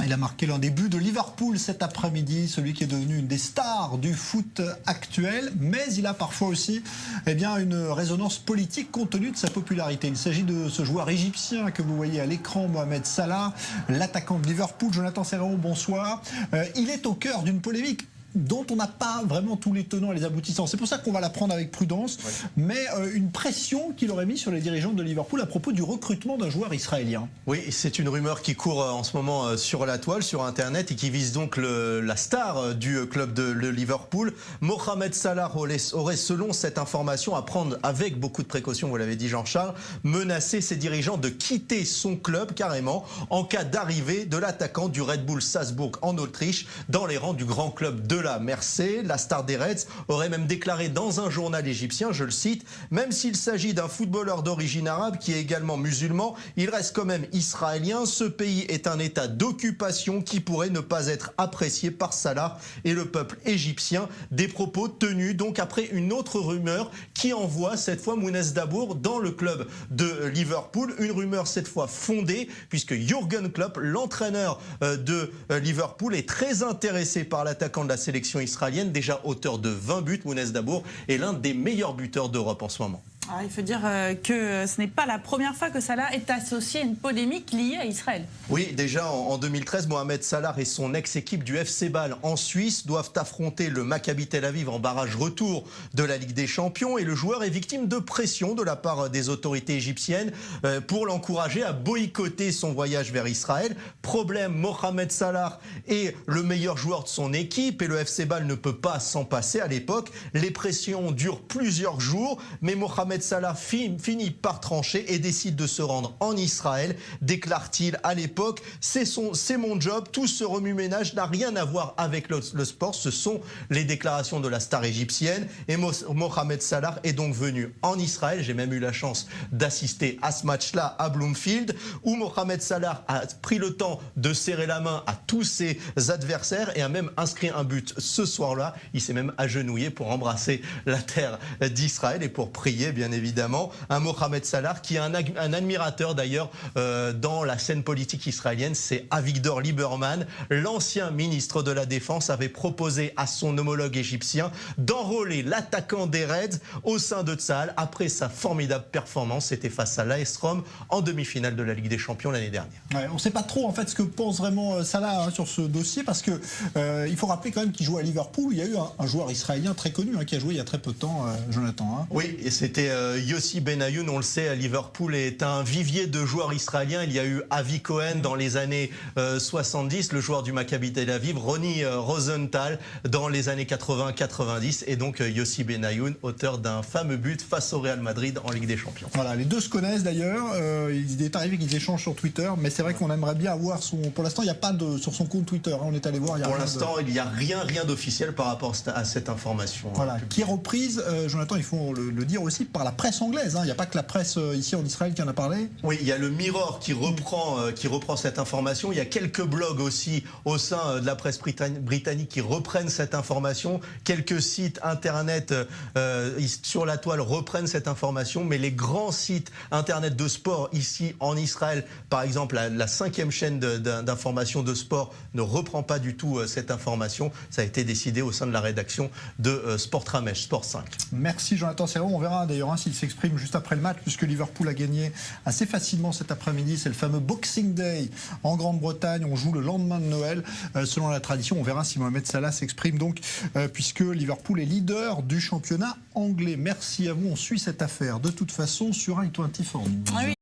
Il a marqué l'un des buts de Liverpool cet après-midi, celui qui est devenu une des stars du foot actuel, mais il a parfois aussi une résonance politique compte tenu de sa popularité. Il s'agit de ce joueur égyptien que vous voyez à l'écran, Mohamed Salah, l'attaquant de Liverpool. Jonathan Serrero, bonsoir. Il est au cœur d'une polémique dont on n'a pas vraiment tous les tenants et les aboutissants. C'est pour ça qu'on va la prendre avec prudence, mais une pression qu'il aurait mis sur les dirigeants de Liverpool à propos du recrutement d'un joueur israélien. Oui, c'est une rumeur qui court en ce moment sur la toile, sur Internet, et qui vise donc la star du club de Liverpool. Mohamed Salah aurait, selon cette information, à prendre avec beaucoup de précautions, vous l'avez dit Jean-Charles, menacé ses dirigeants de quitter son club carrément en cas d'arrivée de l'attaquant du Red Bull Salzbourg en Autriche dans les rangs du grand club de la Mersey. La star des Reds aurait même déclaré dans un journal égyptien, je le cite, « Même s'il s'agit d'un footballeur d'origine arabe qui est également musulman, il reste quand même israélien. Ce pays est un état d'occupation qui pourrait ne pas être apprécié par Salah et le peuple égyptien. » Des propos tenus donc après une autre rumeur qui envoie cette fois Mounez Dabour dans le club de Liverpool. Une rumeur cette fois fondée puisque Jürgen Klopp, l'entraîneur de Liverpool, est très intéressé par l'attaquant de la sélection israélienne, déjà auteur de 20 buts. Mounez Dabour est l'un des meilleurs buteurs d'Europe en ce moment. Alors, il faut dire que ce n'est pas la première fois que Salah est associé à une polémique liée à Israël. Oui, déjà en 2013, Mohamed Salah et son ex-équipe du FC Bâle en Suisse doivent affronter le Maccabi Tel Aviv en barrage retour de la Ligue des Champions, et le joueur est victime de pression de la part des autorités égyptiennes pour l'encourager à boycotter son voyage vers Israël. Problème, Mohamed Salah est le meilleur joueur de son équipe et le FC Bâle ne peut pas s'en passer à l'époque. Les pressions durent plusieurs jours, mais Mohamed Salah finit par trancher et décide de se rendre en Israël. Déclare-t-il à l'époque, c'est mon job, tout ce remue-ménage n'a rien à voir avec le sport. Ce sont les déclarations de la star égyptienne. Et Mohamed Salah est donc venu en Israël. J'ai même eu la chance d'assister à ce match-là à Bloomfield, où Mohamed Salah a pris le temps de serrer la main à tous ses adversaires et a même inscrit un but ce soir-là. Il s'est même agenouillé pour embrasser la terre d'Israël et pour prier, bien évidemment. Un Mohamed Salah qui est un admirateur d'ailleurs dans la scène politique israélienne, c'est Avigdor Lieberman. L'ancien ministre de la Défense avait proposé à son homologue égyptien d'enrôler l'attaquant des Reds au sein de Tsahal après sa formidable performance. C'était face à l'AS Rome en demi-finale de la Ligue des Champions l'année dernière. Ouais, on ne sait pas trop en fait ce que pense vraiment Salah sur ce dossier, parce que il faut rappeler quand même qu'il joue à Liverpool. Il y a eu un joueur israélien très connu qui a joué il y a très peu de temps, Jonathan. Oui, et c'était Yossi Benayoun, on le sait, à Liverpool est un vivier de joueurs israéliens. Il y a eu Avi Cohen dans les années 70, le joueur du Maccabi Tel Aviv, Ronnie Rosenthal dans les années 80-90, et donc Yossi Benayoun, auteur d'un fameux but face au Real Madrid en Ligue des Champions. Voilà, les deux se connaissent d'ailleurs. Il est arrivé qu'ils échangent sur Twitter, mais c'est vrai qu'on aimerait bien avoir son. Pour l'instant, il n'y a pas sur son compte Twitter. On est allé voir. Pour l'instant, il n'y a rien d'officiel par rapport à cette information. Voilà, qui est reprise, Jonathan, il faut le dire aussi, par la presse anglaise. Il n'y a pas que la presse ici en Israël qui en a parlé. Oui, il y a le Mirror qui reprend cette information. Il y a quelques blogs aussi au sein de la presse britannique qui reprennent cette information. Quelques sites internet sur la toile reprennent cette information, mais les grands sites internet de sport ici en Israël, par exemple la 5e chaîne d'information de sport, ne reprend pas du tout cette information. Ça a été décidé au sein de la rédaction de Sport Ramesh, Sport 5. Merci Jonathan Serrero. On verra d'ailleurs s'il s'exprime juste après le match, puisque Liverpool a gagné assez facilement cet après-midi. C'est le fameux Boxing Day en Grande-Bretagne. On joue le lendemain de Noël. Selon la tradition, on verra si Mohamed Salah s'exprime donc, puisque Liverpool est leader du championnat anglais. Merci à vous. On suit cette affaire de toute façon sur i24 News.